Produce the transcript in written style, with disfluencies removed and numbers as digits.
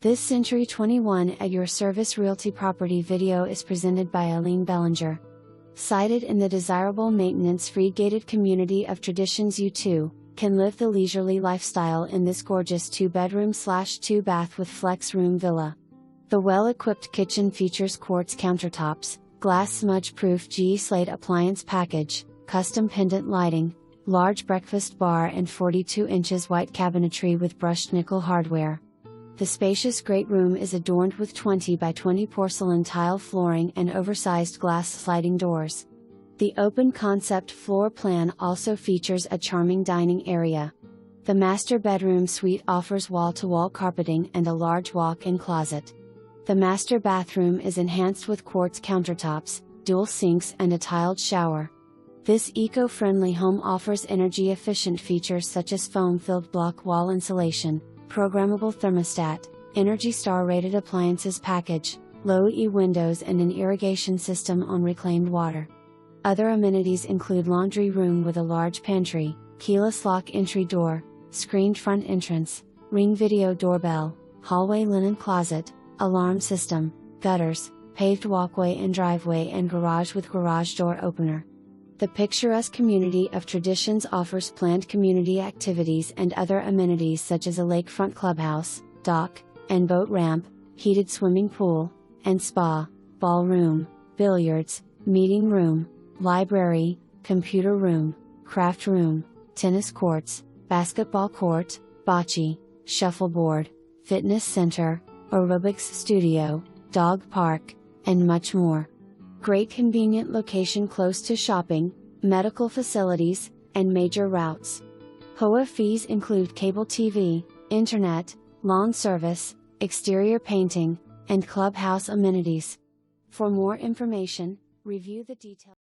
This Century 21 At Your Service Realty property video is presented by Eileen Bellinger. Sited in the desirable maintenance-free gated community of Traditions, you too can live the leisurely lifestyle in this gorgeous 2-bedroom/2-bath with flex room villa. The well-equipped kitchen features quartz countertops, glass smudge-proof Slate appliance package, custom pendant lighting, large breakfast bar and 42 inches white cabinetry with brushed nickel hardware. The spacious great room is adorned with 20 by 20 porcelain tile flooring and oversized glass sliding doors. The open concept floor plan also features a charming dining area. The master bedroom suite offers wall-to-wall carpeting and a large walk-in closet. The master bathroom is enhanced with quartz countertops, dual sinks and a tiled shower. This eco-friendly home offers energy-efficient features such as foam-filled block wall insulation, programmable thermostat, Energy Star rated appliances package, low E windows and an irrigation system on reclaimed water. Other amenities include laundry room with a large pantry, keyless lock entry door, screened front entrance, Ring video doorbell, hallway linen closet, alarm system, gutters, paved walkway and driveway and garage with garage door opener. The picturesque community of Traditions offers planned community activities and other amenities such as a lakefront clubhouse, dock, and boat ramp, heated swimming pool, and spa, ballroom, billiards, meeting room, library, computer room, craft room, tennis courts, basketball court, bocce, shuffleboard, fitness center, aerobics studio, dog park, and much more. Great convenient location close to shopping, medical facilities, and major routes. HOA fees include cable TV, internet, lawn service, exterior painting, and clubhouse amenities. For more information, review the details.